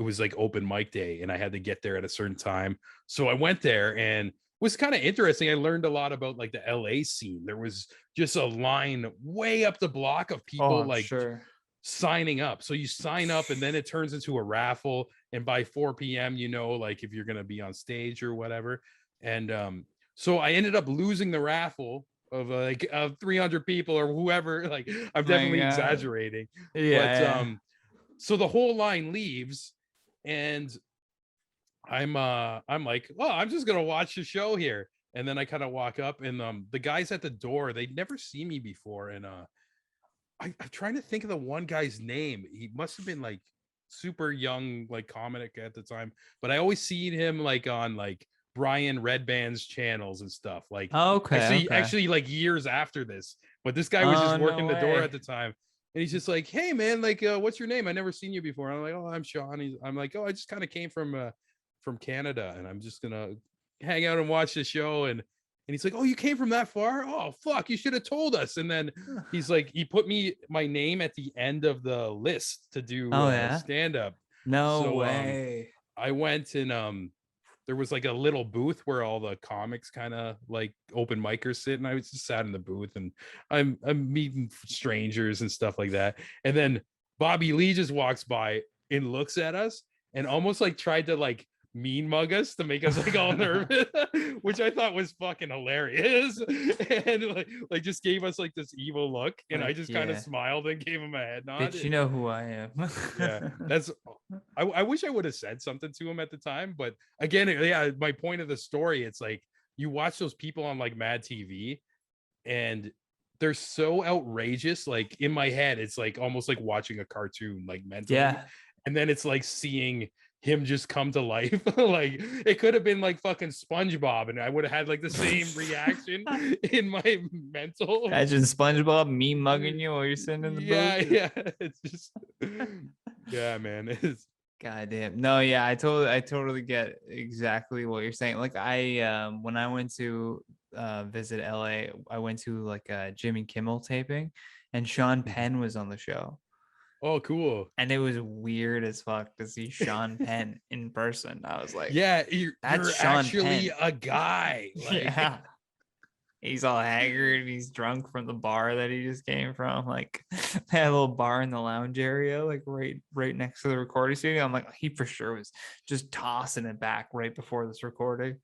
was like open mic day, and I had to get there at a certain time. So I went there, and it was kind of interesting. I learned a lot about like the LA scene. There was just a line way up the block of Oh, people I'm like sure. signing up. So you sign up, and then it turns into a raffle. And by 4 p.m., you know, like if you're gonna be on stage or whatever. And so I ended up losing the raffle of like of 300 people or whoever. Like I'm My definitely God. exaggerating, but Yeah, so the whole line leaves, and I'm like, well, I'm just gonna watch the show here. And then I kind of walk up, and the guys at the door, they'd never seen me before, and I'm trying to think of the one guy's name. He must have been like super young, like comic at the time. But I always seen him like on like Brian Redband's channels and stuff. Like yeah. Okay, okay. actually like years after this. But this guy was Oh, just no working the door way. at the time. And he's just like, hey man, like what's your name? I never seen you before. And I'm like, oh, I'm Sean. I'm like, oh, I just kind of came from Canada, and I'm just gonna hang out and watch the show. And he's like, oh, you came from that far? Oh fuck, you should have told us. And then he's like, he put my name at the end of the list to do Oh, yeah. stand up. No So way. I went, and there was like a little booth where all the comics kind of like open micers sit, and I was just sat in the booth, and I'm meeting strangers and stuff like that. And then Bobby Lee just walks by and looks at us, and almost like tried to like mean mug us to make us like all nervous, which I thought was fucking hilarious. And like just gave us like this evil look, and I Like, just kind of yeah. smiled and gave him a head nod. Bitch, you know who I am. Yeah, that's I wish I would have said something to him at the time, but again, yeah, my point of the story, it's like you watch those people on like Mad TV, and they're so outrageous. Like in my head, it's like almost like watching a cartoon, like mentally. Yeah. And then it's like seeing him just come to life. Like it could have been like fucking SpongeBob, and I would have had like the same reaction in my mental. Imagine SpongeBob me mugging you while you're sitting in the Yeah, booth. yeah. It's just yeah, man. It's God damn. No, yeah, I totally get exactly what you're saying. Like when I went to visit LA, I went to like a Jimmy Kimmel taping and Sean Penn was on the show. oh cool. And it was weird as fuck to see Sean Penn in person. I was like, Yeah, that's you're Sean actually Penn. a guy. Like Yeah. He's all haggard and he's drunk from the bar that he just came from. Like they had a little bar in the lounge area, like right next to the recording studio. I'm like, he for sure was just tossing it back right before this recording.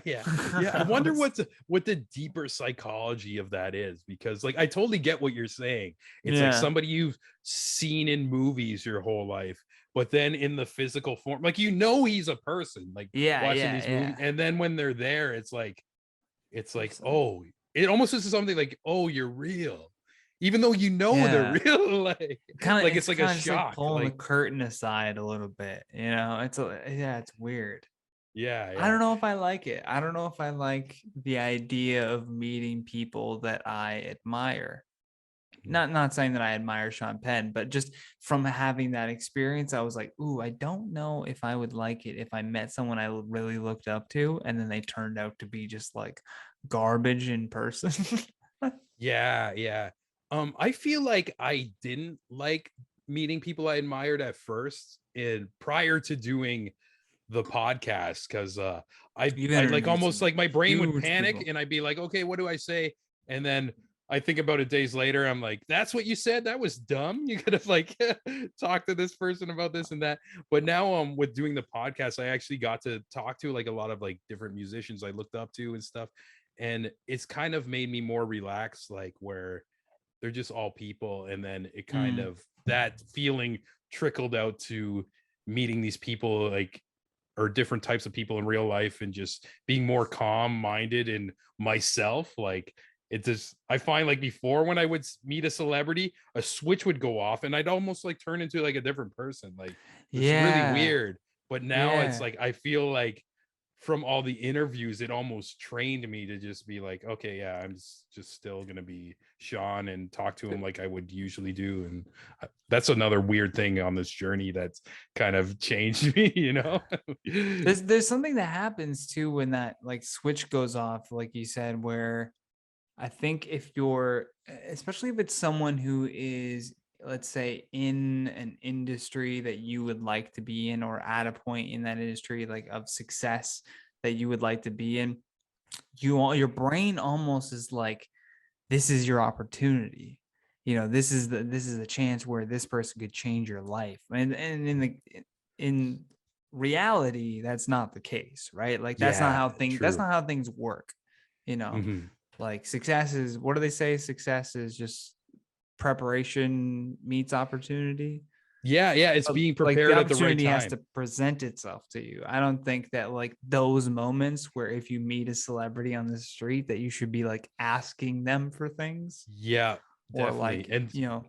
yeah. Yeah. I wonder what the deeper psychology of that is, because like I totally get what you're saying. It's like Yeah. somebody you've seen in movies your whole life, but then in the physical form, like you know he's a person, like Yeah, watching yeah, these movies, yeah. and then when they're there, it's like, It's like, oh, it almost is something like, oh, you're real, even though you know they're yeah. real. Like It's it's like a kind of just like shock. pulling the Like curtain aside a little bit, you know. Yeah, it's weird. yeah, I yeah. don't know if I like it. I don't know if I like the idea of meeting people that I admire. not saying that I admire Sean Penn, but just from having that experience, I was like, ooh, I don't know if I would like it if I met someone I really looked up to and then they turned out to be just like garbage in person. Yeah, yeah. I feel like I didn't like meeting people I admired at first and prior to doing the podcast because You've I like interviewed almost some like my brain would huge panic people. and I'd be like, okay, what do I say? And then I think about it days later. I'm like, that's what you said. That was dumb. You could have like talked to this person about this and that. But now with doing the podcast, I actually got to talk to like a lot of like different musicians I looked up to and stuff. And it's kind of made me more relaxed, like where they're just all people. And then it kind Mm, of that feeling trickled out to meeting these people like or different types of people in real life and just being more calm minded in myself. Like it just I find like before when I would meet a celebrity, a switch would go off and I'd almost like turn into like a different person. Like it's really yeah. weird. But now it's Yeah. like I feel like from all the interviews, it almost trained me to just be like, okay, yeah, I'm just still gonna be Sean and talk to him like I would usually do. And that's another weird thing on this journey that's kind of changed me, you know. There's something that happens too when that like switch goes off, like you said, where I think if you're, especially if it's someone who is, let's say, in an industry that you would like to be in, or at a point in that industry, like of success that you would like to be in, your brain almost is like, this is your opportunity. This is a chance where this person could change your life. And in reality, that's not the case, right? Like Yeah, that's true. not how things work. You know, Mhm. like success is, what do they say? Success is just preparation meets opportunity. Yeah, yeah, it's But being like the prepared at the right opportunity has time. to present itself to you. I don't think that like those moments where if you meet a celebrity on the street that you should be like asking them for things, Yeah, or definitely. like, And yeah,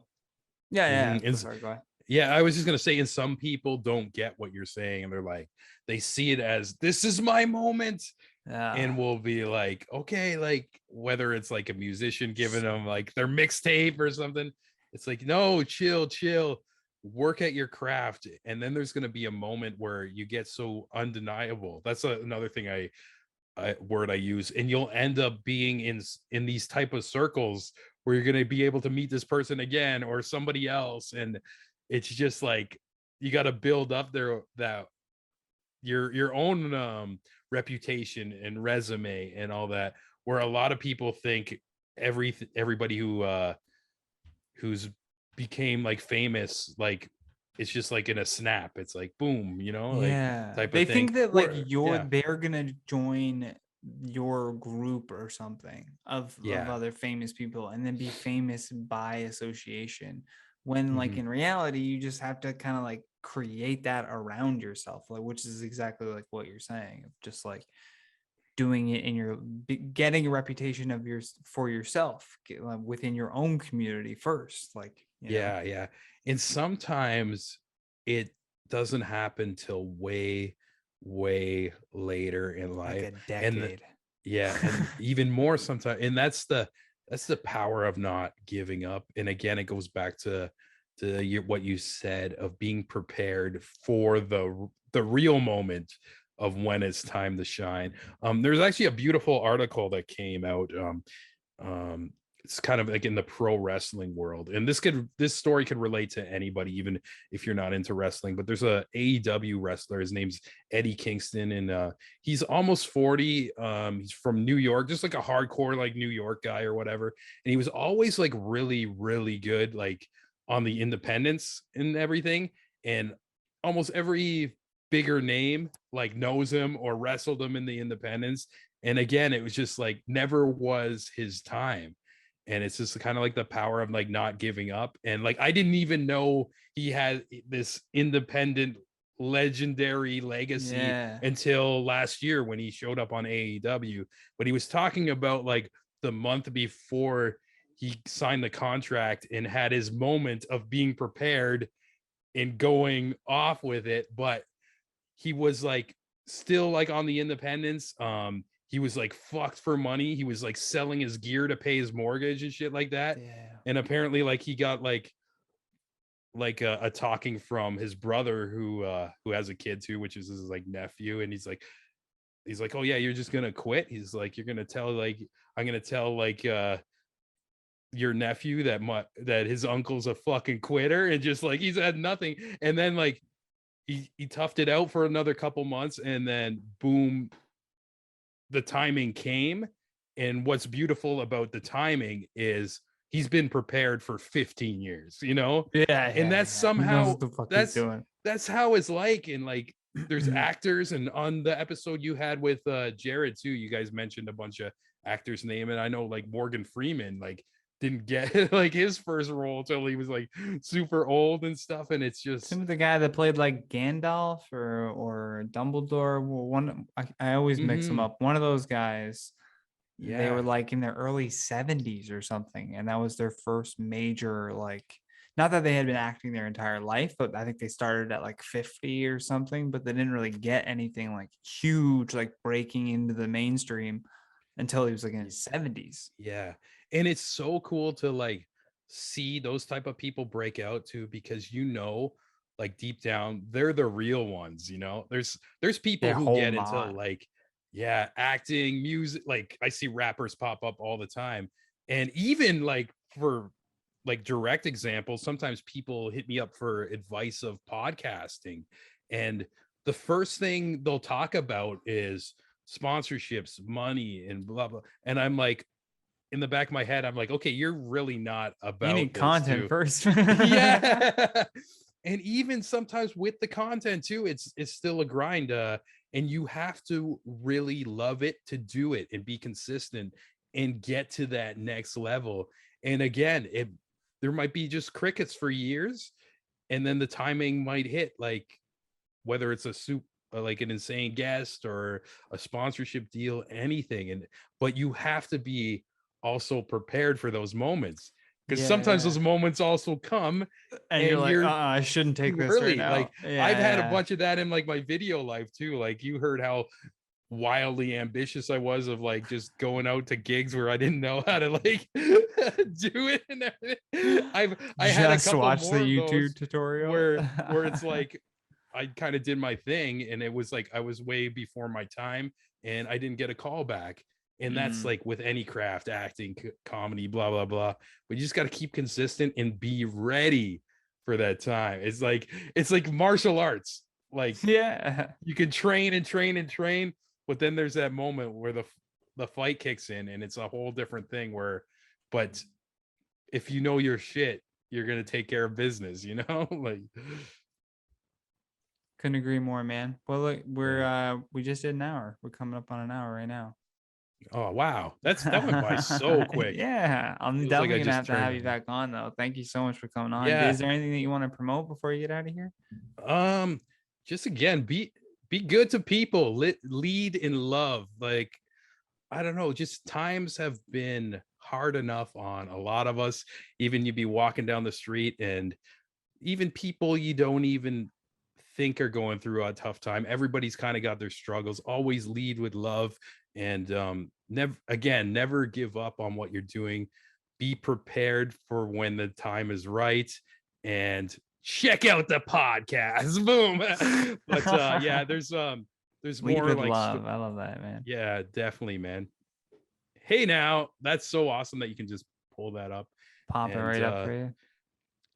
yeah. mhm, and Sorry, go ahead. yeah, I was just gonna say, and some people don't get what you're saying, and they're like, they see it as this is my moment, Yeah. and we'll be like, okay, like whether it's like a musician giving them like their mixtape or something, it's like, no, chill, chill, work at your craft, and then there's gonna be a moment where you get so undeniable. That's another thing word I use, and you'll end up being in these type of circles where you're going to be able to meet this person again or somebody else, and it's just like you got to build up their that your own reputation and resume and all that. Where a lot of people think everybody who's became like famous like it's just like in a snap. It's like boom, like Yeah. type of They thing. think that like Or yeah, they're gonna join your group or something of yeah. other famous people and then be famous by association. When like Mhm. in reality, you just have to kind of like create that around yourself, like which is exactly like what you're saying, of just like doing it in getting a reputation of yours for yourself, within your own community first, like. Yeah, yeah. And sometimes it doesn't happen till way, way later in Like life. a And decade. yeah, and even more sometimes, and that's the power of not giving up. And again, it goes back to what you said of being prepared for the real moment of when it's time to shine. There's actually a beautiful article that came out. Um, it's kind of like in the pro wrestling world, and this story could relate to anybody, even if you're not into wrestling. But there's a AEW wrestler. His name's Eddie Kingston, and he's almost 40. He's from New York, just like a hardcore like New York guy or whatever. And he was always like really, really good, like on the independents and everything. And almost every bigger name like knows him or wrestled him in the independents. And again, it was just like never was his time. And it's just kind of like the power of like not giving up. And like I didn't even know he had this independent legendary legacy Yeah. until last year when he showed up on AEW. But he was talking about like the month before he signed the contract and had his moment of being prepared and going off with it. But he was like still like on the independence. he was like fucked for money. He was like selling his gear to pay his mortgage and shit like that. Yeah. And apparently like he got like a talking from his brother who has a kid too, which is his like nephew. And he's like, oh yeah, you're just gonna quit. He's like, you're gonna tell like, I'm gonna tell like your nephew that his uncle's a fucking quitter, and just like he's had nothing. And then like he toughed it out for another couple months, and then boom, the timing came. And what's beautiful about the timing is he's been prepared for 15 years, you know? Yeah, And that's yeah. He knows somehow what the fuck he's doing. that's how it's like. And like there's actors, and on the episode you had with Jared too, you guys mentioned a bunch of actors' name, and I know like Morgan Freeman like didn't get like his first role till he was like super old and stuff. And it's just Some of the guy that played like Gandalf or Dumbledore. One I always mix them up. One of those guys. They were like in their early 70s or something, and that was their first major, like, not that they had been acting their entire life, but I think they started at like 50 or something, but they didn't really get anything like huge, like breaking into the mainstream until he was like in his 70s. Yeah. And it's so cool to like see those type of people break out too, because like deep down they're the real ones, you know. There's people They're who whole get into not. like acting, music. Like I see rappers pop up all the time. And even like for like direct examples, sometimes people hit me up for advice of podcasting, and the first thing they'll talk about is sponsorships, money, and blah blah. And I'm like, in the back of my head, I'm like, okay, you're really not You about need this content too. first. Yeah. And even sometimes with the content too, it's still a grind. And you have to really love it to do it and be consistent and get to that next level. And again, there might be just crickets for years, and then the timing might hit, like whether it's like an insane guest or a sponsorship deal, anything. And but you have to be also prepared for those moments, because sometimes Yeah. those moments also come And you're and like, you're I shouldn't take too this right early. Like now. Yeah, I've had a yeah. bunch of that in like my video life too. Like you heard how wildly ambitious I was of like just going out to gigs where I didn't know how to like do it and everything. I had a Just couple watch the more of YouTube those tutorial. where it's like I kind of did my thing, and it was like I was way before my time, and I didn't get a call back. And that's Mm. like with any craft, acting, comedy, blah blah blah. But you just got to keep consistent and be ready for that time. It's like martial arts. Like Yeah. you can train and train and train, but then there's that moment where the fight kicks in, and it's a whole different thing. But if you know your shit, you're gonna take care of business. You know, like. Couldn't agree more, man. Well, look, Yeah. we just did an hour. We're coming up on an hour right now. Oh wow, that went by so quick. Yeah, I'm Feels like I definitely gonna just have to turned have you on. back on though. Thank you so much for coming on. Yeah. Is there anything that you want to promote before you get out of here? Um, just again, be good to people. Lead in love. Like I don't know, just times have been hard enough on a lot of us. Even you be walking down the street, and even people you don't even think are going through a tough time. Everybody's kind of got their struggles. Always lead with love, and never give up on what you're doing. Be prepared for when the time is right, and check out the podcast. Boom. But yeah, there's Lead more with like love. I love that, man. yeah, definitely, man. Hey, now that's so awesome that you can just pull that up. Popping and right up uh for you.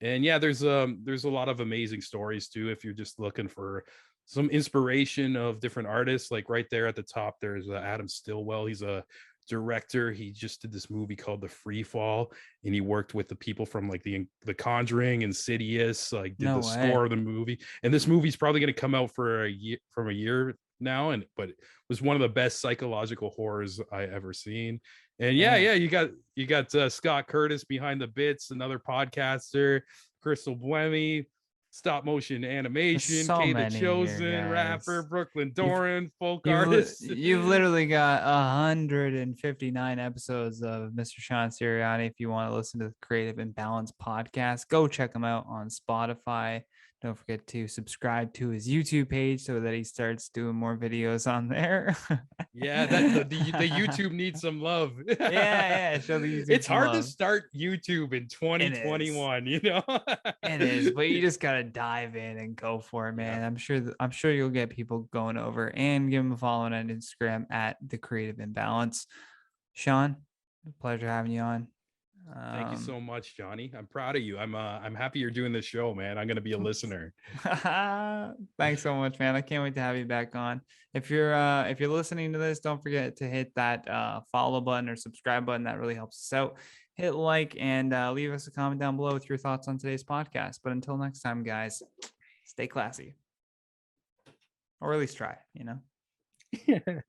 and yeah, there's a lot of amazing stories too, if you're just looking for some inspiration of different artists. Like right there at the top, there's Adam Stillwell. He's a director. He just did this movie called The Free Fall, and he worked with the people from like the Conjuring, Insidious, like did No the score way. of the movie. And this movie's probably going to come out for a year now, but it was one of the best psychological horrors I ever seen. And Damn. you got Scott Curtis behind the bits, another podcaster, Crystal Buemi. stop motion There's animation, so K the many here, Chosen, rapper, guys. Brooklyn You've Doran, folk you've li- artist. you've literally got 159 episodes of Mr. Sean Sirianni. If you want to listen to the Creative Imbalance podcast, go check him out on Spotify. Don't forget to subscribe to his YouTube page so that he starts doing more videos on there. Yeah, that the YouTube needs some love. Yeah, show the YouTube It's some hard to love. start YouTube in It is. 2021, you know. It is, but you just gotta dive in and go for it, man. Yeah. I'm sure you'll get people going over, and give them a follow on Instagram at the Creative Imbalance. Sean, pleasure having you on. Thank you so much, Johnny. I'm proud of you. I'm happy you're doing this show, man. I'm gonna be a listener. Thanks so much, man. I can't wait to have you back on. If you're listening to this, don't forget to hit that follow button or subscribe button. That really helps us out. Hit like and leave us a comment down below with your thoughts on today's podcast. But until next time, guys, stay classy, or at least try, you know.